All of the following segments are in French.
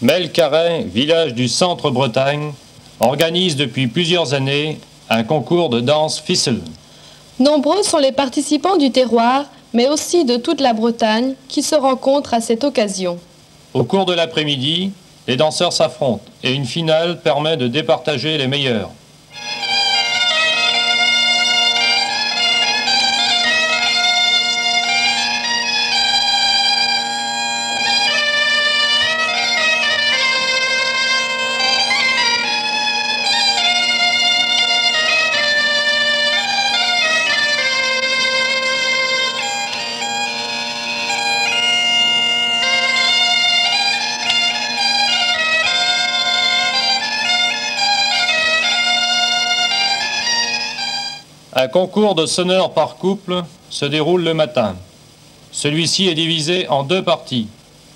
Melcarret, village du centre-Bretagne, organise depuis plusieurs années un concours de danse fizzle. Nombreux sont les participants du terroir, mais aussi de toute la Bretagne, qui se rencontrent à cette occasion. Au cours de l'après-midi, les danseurs s'affrontent et une finale permet de départager les meilleurs. Un concours de sonneurs par couple se déroule le matin. Celui-ci est divisé en deux parties,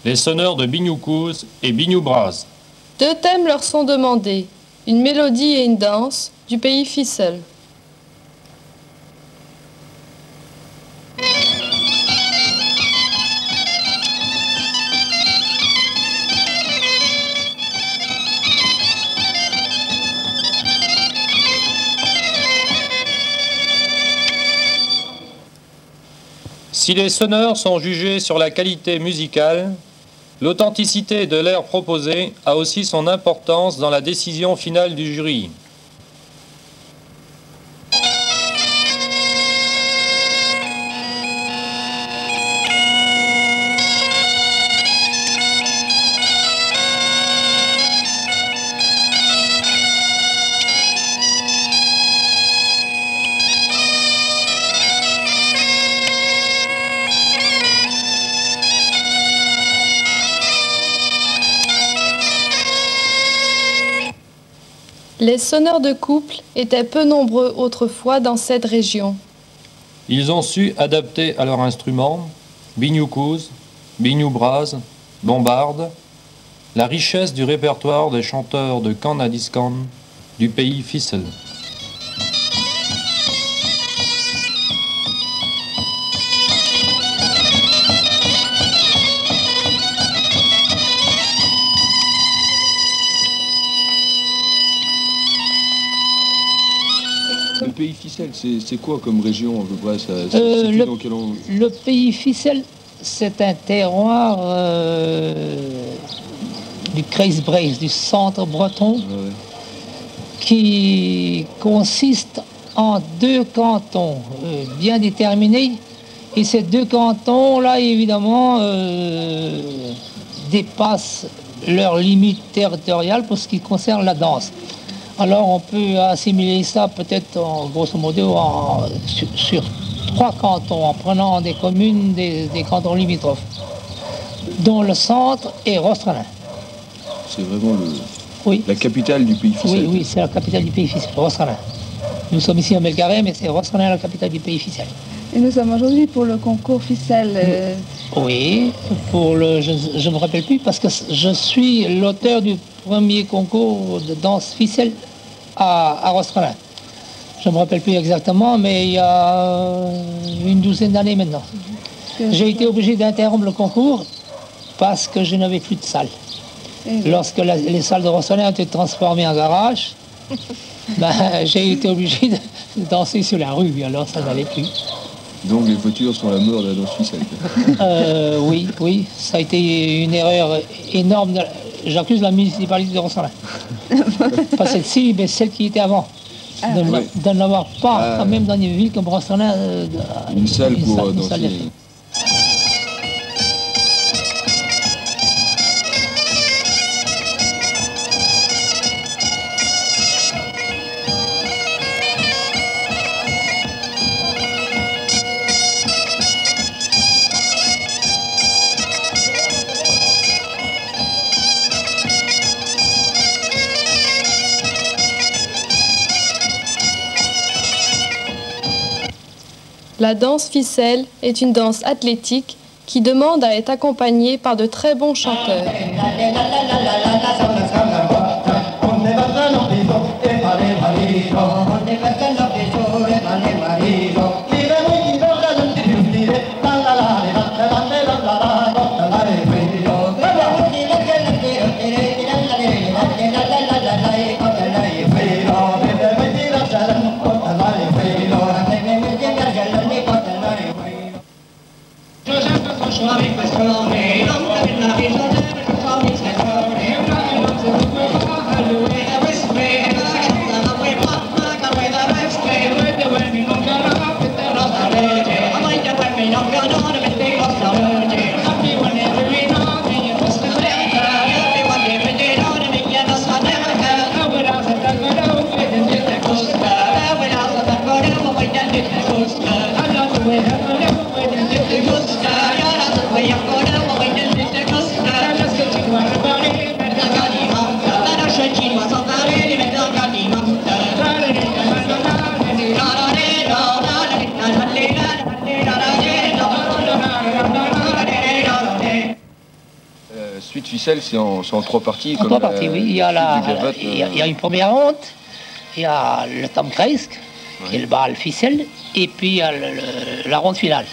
les sonneurs de Bignoucouz et Bignoubraz. Deux thèmes leur sont demandés, une mélodie et une danse du pays fizzle. Si les sonneurs sont jugés sur la qualité musicale, l'authenticité de l'air proposé a aussi son importance dans la décision finale du jury. Les sonneurs de couple étaient peu nombreux autrefois dans cette région. Ils ont su adapter à leur instrument, Bignoucouz, Bignoubraz, Bombarde, la richesse du répertoire des chanteurs de Kanadiskan du pays fizzle. Le pays fizzle, c'est quoi comme région à peu près Le pays fizzle, c'est un terroir du Kreisbreis, du centre breton, qui consiste en deux cantons bien déterminés. Et ces deux cantons-là, évidemment, dépassent leurs limites territoriales pour ce qui concerne la danse. Alors on peut assimiler ça peut-être grosso modo sur trois cantons, en prenant des communes des cantons limitrophes, dont le centre est Rostrelin. C'est vraiment la capitale du pays fizzle. Oui, c'est la capitale du pays fizzle, Rostrelin. Nous sommes ici à Melcarret, mais c'est Rostrelin la capitale du pays fizzle. Et nous sommes aujourd'hui pour le concours fizzle. Oui, je ne me rappelle plus parce que je suis l'auteur du premier concours de danse fizzle à Rostrelin. Je ne me rappelle plus exactement, mais il y a une douzaine d'années maintenant. J'ai été obligé d'interrompre le concours parce que je n'avais plus de salle. Lorsque les salles de Rostrelin ont été transformées en garage, j'ai été obligé de danser sur la rue, alors ça n'allait plus. Donc les voitures sont la mort de la danse fizzle. Oui, ça a été une erreur énorme. J'accuse la municipalité de Rostrelin. Pas celle-ci, mais celle qui était avant. De n'avoir pas, quand même dans une ville comme Rostrelin, une salle pour danser. La danse fizzle est une danse athlétique qui demande à être accompagnée par de très bons chanteurs. La suite ficelle, c'est en 3 parties. En 3 parties, oui. Il y a une première ronde, il y a le Tamkreis, qui est le bal ficelle, et puis il y a la ronde finale.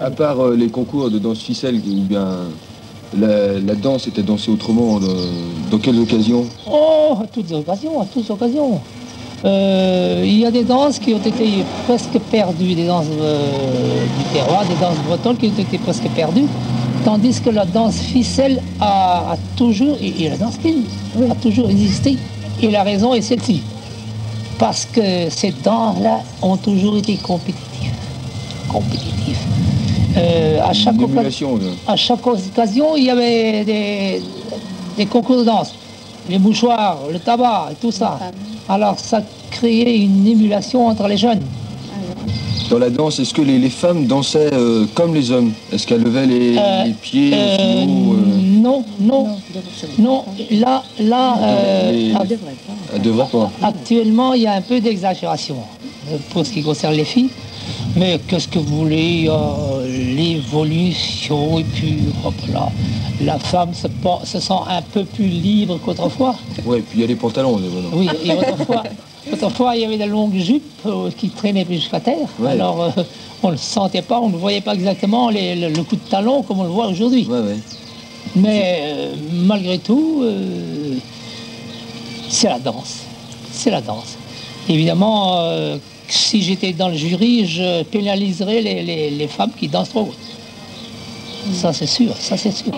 À part les concours de danse ficelle, ou bien la danse était dansée autrement, dans quelles occasions? Oh, à toutes occasions, à toutes occasions. Il y a des danses qui ont été presque perdues, des danses du terroir, des danses bretonnes qui ont été presque perdues, tandis que la danse ficelle a toujours, et la danse fine a toujours existé. Et la raison est celle-ci, parce que ces danses-là ont toujours été compétitives. À chaque occasion, il y avait des concours de danse, les mouchoirs, le tabac, et tout ça. Alors ça créait une émulation entre les jeunes. Dans la danse, est-ce que les femmes dansaient comme les hommes? Est-ce qu'elles levaient les pieds Non. Là, elles devraient pas. Actuellement, il y a un peu d'exagération pour ce qui concerne les filles. Mais qu'est-ce que vous voulez, l'évolution, et puis hop là, la femme se sent un peu plus libre qu'autrefois. Oui, puis il y a les pantalons. Oui, et autrefois, il y avait des longues jupes qui traînaient jusqu'à terre. Ouais. Alors, on ne le sentait pas, on ne voyait pas exactement le coup de talon comme on le voit aujourd'hui. Ouais. Mais malgré tout, c'est la danse. C'est la danse. Évidemment, si j'étais dans le jury, je pénaliserais les femmes qui dansent trop. Ça c'est sûr, ça c'est sûr.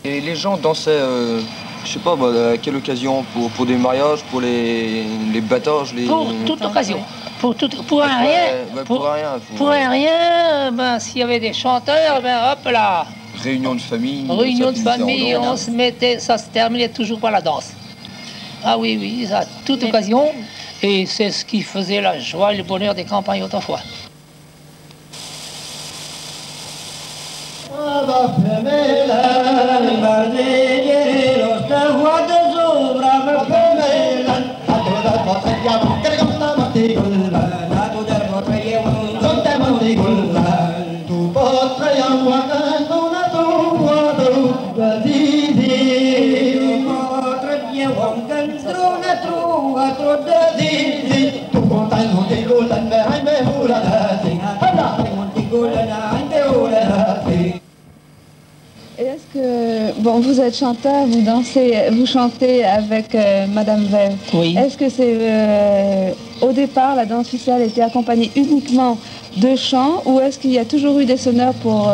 Et les gens dansaient, je sais pas, à quelle occasion, pour des mariages, pour les baptêges, Pour toute occasion. Pour un rien. Pour un rien, ben, s'il y avait des chanteurs, ben hop là. Réunion de famille. Réunion de famille, on se mettait, ça se terminait toujours par la danse. Ah oui, oui, ça, toute occasion. Et c'est ce qui faisait la joie et le bonheur des campagnes autrefois. Et est-ce que, bon, vous êtes chanteur, vous dansez, vous chantez avec Madame Veuve. Oui. Est-ce que c'est, au départ, la danse ficelle était accompagnée uniquement de chants, ou est-ce qu'il y a toujours eu des sonneurs pour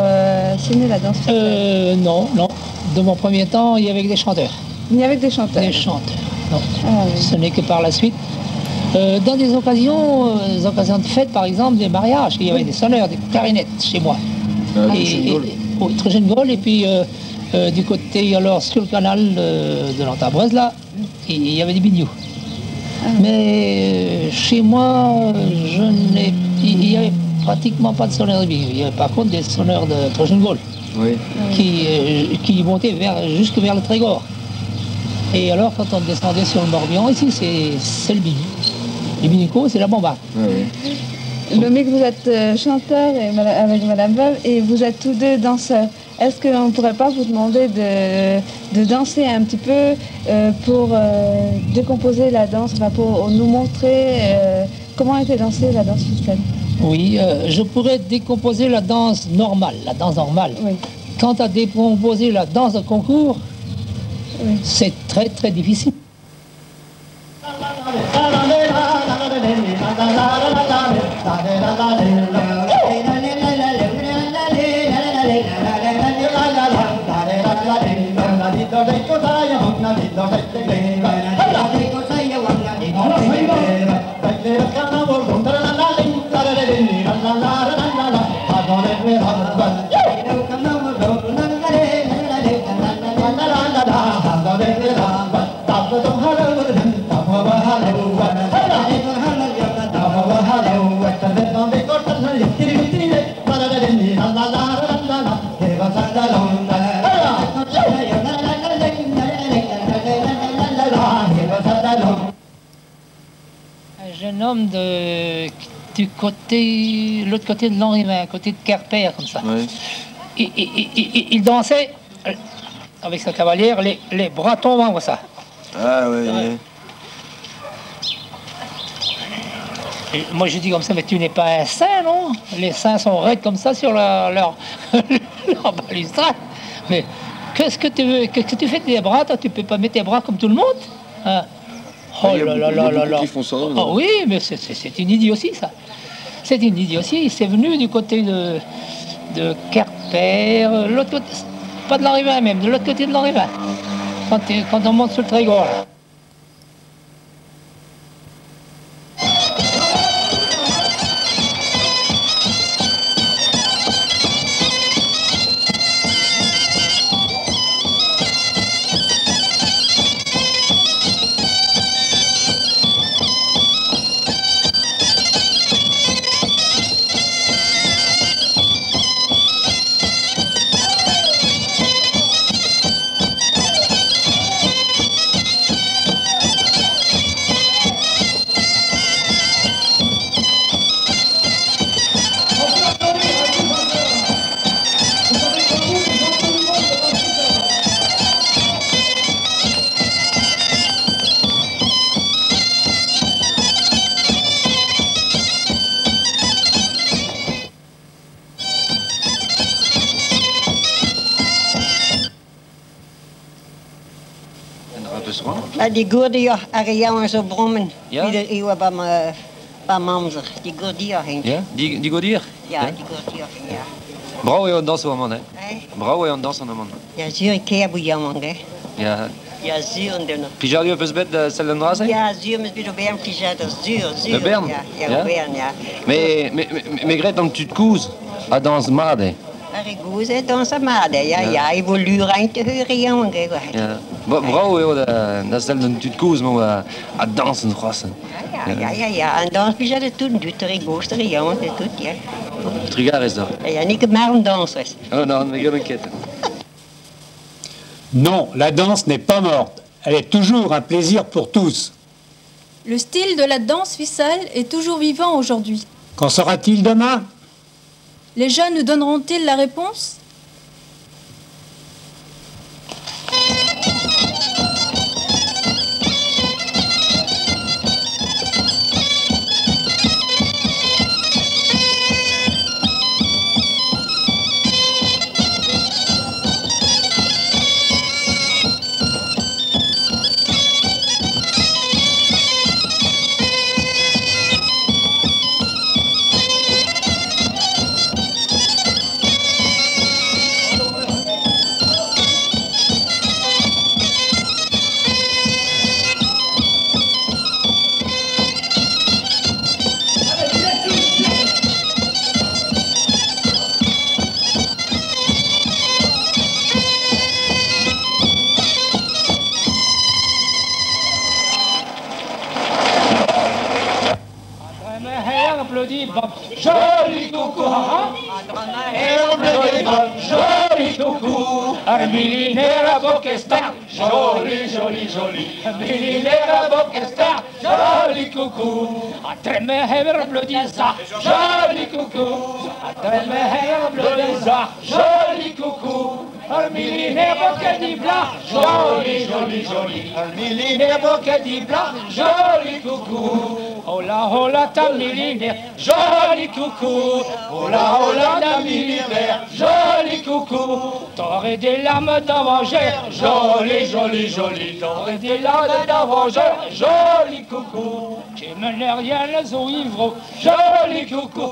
sonner la danse ficelle? Non, non. De mon premier temps, il y avait que des chanteurs. Il y avait que des chanteurs. Des chanteurs, non. Ah, oui. Ce n'est que par la suite. Dans des occasions de fête, par exemple, des mariages, il y avait des sonneurs, des clarinettes chez moi. Trogène-Gaulle, et puis du côté, alors, sur le canal de l'Antabraise, là, il y avait des binious. Ah. Mais chez moi, il n'y avait pratiquement pas de sonneurs de binious. Il y avait par contre des sonneurs de Trogène-Gaulle, Oui. qui montaient jusque vers le Trégor. Et alors, quand on descendait sur le Morbihan, ici, c'est le biniou. Les binicos, c'est la bombarde. Oui. Le mec, vous êtes chanteur et avec Madame Veuve, et vous êtes tous deux danseurs. Est-ce qu'on ne pourrait pas vous demander de danser un petit peu pour décomposer la danse, enfin, pour nous montrer comment était dansée la danse ficelle? Oui, je pourrais décomposer la danse normale, Oui. Quant à décomposer la danse de concours, Oui. c'est très très difficile. Un jeune homme du côté, l'autre côté de Lanrivain, côté de Querpère, comme ça. Ouais. Il dansait avec sa cavalière, les bras tombants, comme ça. Ah ouais. Et moi je dis comme ça, mais tu n'es pas un saint, non? Les saints sont raides comme ça sur leur balustrade. Mais qu'est-ce que tu veux? Qu'est-ce que tu fais de tes bras? Toi, tu peux pas mettre tes bras comme tout le monde? Hein? Oh Il y a là beaucoup- là il y a là beaucoup là. qui font ça, Oh non? oui, mais c'est une idiotie, ça. C'est une idiotie. C'est venu du côté de Querpère, l'autre côté, pas de Lanrivain même, de l'autre côté de Lanrivain. Quand on monte sur le Trégor, là. Die goede areaal en zo brommen. Ja? Ieder eeuw bij Mamser. Die goede heen. Ja? Die går dir? Ja, die goede ja. Bra är att dansa med man. Hey. Bra är att dansa med man. Ja, zuur keer bij jammer, hè. Ja. Ja, zuur en dunne. Puis j'ai peu bête celle de Ndrase? Ja, zuur met bij de Bern gezet. Zuur. De Bern? Ja, ja, Ja? Bern, ja. Mais Grete, donc tu te couses à danse made. Arigoes, hè, dan ze maar, ja, ja, evolueren te horen, jongen, hè. Ja. Bra är att celle de tu te couses mais à danse en France. Ja, en dan bij ze toen doet Arigoes, jongen, dat doet, ja. Trigar is dat. Ja, niet maar een dansers. Oh non, mais grave inquiète. Non, la danse n'est pas morte. Elle est toujours un plaisir pour tous. Le style de la danse ficelle est toujours vivant aujourd'hui. Qu'en sera-t-il demain? Les jeunes nous donneront-ils la réponse? Joli coucou, joli coucou, un millénaire à Boquestar, joli, joli, joli, un millénaire à Boquestar, joli coucou, à Tremehever Blodisa, joli coucou, à Tremehever Blodisa, joli coucou, un millénaire Bocadi Blanc, joli, joli, joli, un millénaire Bocadi Blanc, joli coucou, hola, ta millénaire, joli coucou, hola, ta millénaire, joli coucou, t'aurais des larmes d'avengère, joli, joli, joli, t'aurais des larmes d'avengère, joli coucou, tu me rien les eaux ivres, joli coucou,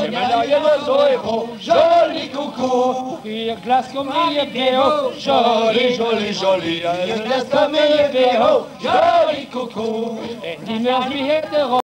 tu me rien les eaux ivres, joli coucou. coucou, il glace comme il est bien haut, joli, joli, joli, il glace comme il est bien haut, joli coucou, et dimanche, juillet de